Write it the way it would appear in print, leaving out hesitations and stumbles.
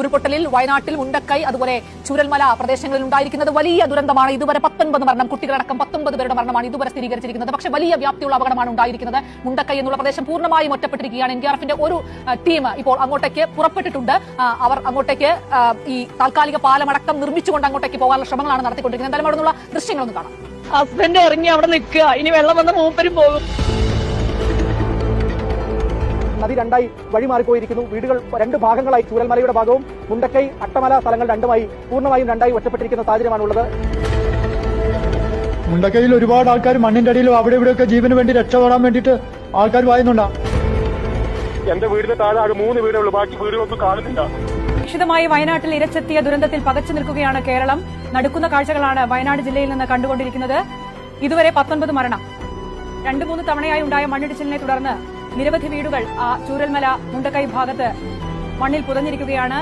ഉരുൾപൊട്ടലിൽ വയനാട്ടിൽ മുണ്ടക്കൈ അതുപോലെ ചൂരൽമല പ്രദേശങ്ങളിൽ ഉണ്ടായിരിക്കുന്നത് വലിയ ദുരന്തമാണ്. ഇതുവരെ 19 മരണം, കുട്ടികളടക്കം 19 പേരുടെ മരണമാണ് ഇതുവരെ സ്ഥിരീകരിച്ചിരിക്കുന്നത്. പക്ഷേ വലിയ വ്യാപ്തിയുള്ള അപകടമാണ് ഉണ്ടായിരിക്കുന്നത്. മുണ്ടക്കൈ എന്നുള്ള പ്രദേശം പൂർണ്ണമായും ഒറ്റപ്പെട്ടിരിക്കുകയാണ്. എൻഡിആർഎഫിന്റെ ഒരു ടീം ഇപ്പോൾ അങ്ങോട്ടേക്ക് പുറപ്പെട്ടിട്ടുണ്ട്. അവർ അങ്ങോട്ടേക്ക് ഈ താൽക്കാലിക പാലമടക്കം നിർമ്മിച്ചുകൊണ്ട് അങ്ങോട്ടേക്ക് പോകാനുള്ള ശ്രമങ്ങളാണ് നടത്തിക്കൊണ്ടിരിക്കുന്നത്. എന്തായാലും അവിടെ നിന്നുള്ള ദൃശ്യങ്ങളൊന്ന് കാണാം. ഹസ്ബൻഡ് ഇറങ്ങി അവിടെ നിൽക്കുക, ഇനി വെള്ളം വന്ന് മൂപ്പരും പോകും. നദി രണ്ടായി വഴിമാറിപ്പോയിരിക്കുന്നു. വീടുകൾ രണ്ട് ഭാഗങ്ങളായി, ചൂരൽമലയുടെ ഭാഗവും മുണ്ടക്കൈ അട്ടമല സ്ഥലങ്ങൾ പൂർണ്ണമായും രണ്ടായി ഒറ്റപ്പെട്ടിരിക്കുന്ന സാഹചര്യമാണുള്ളത്. മുണ്ടക്കൈയിൽ ഒരുപാട് ആൾക്കാർ മണ്ണിന്റെ അടിയിലും അവിടെ ഇവിടെയൊക്കെ ജീവന് വേണ്ടി രക്ഷപ്പെടാൻ വേണ്ടിയിട്ട് ആൾക്കാർ വായുന്നുണ്ടാ. എന്റെ വീടിന് താഴെ 3 വീടേ ഉള്ളൂ, ബാക്കി വീടുകളൊന്നും കാണുന്നില്ല. വിശദമായി വയനാട്ടിൽ ഇരച്ചെത്തിയ ദുരന്തത്തിൽ പകച്ചു നിൽക്കുകയാണ് കേരളം. നടുക്കുന്ന കാഴ്ചകളാണ് വയനാട് ജില്ലയിൽ നിന്ന് കണ്ടുകൊണ്ടിരിക്കുന്നത്. ഇതുവരെ 19 മരണം. 2-3 തവണയായി ഉണ്ടായ മണ്ണിടിച്ചിലിനെ തുടർന്ന് നിരവധി വീടുകൾ ചൂരൽമല മുണ്ടക്കൈ ഭാഗത്ത് മണ്ണിൽ പുതഞ്ഞിരിക്കുകയാണ്.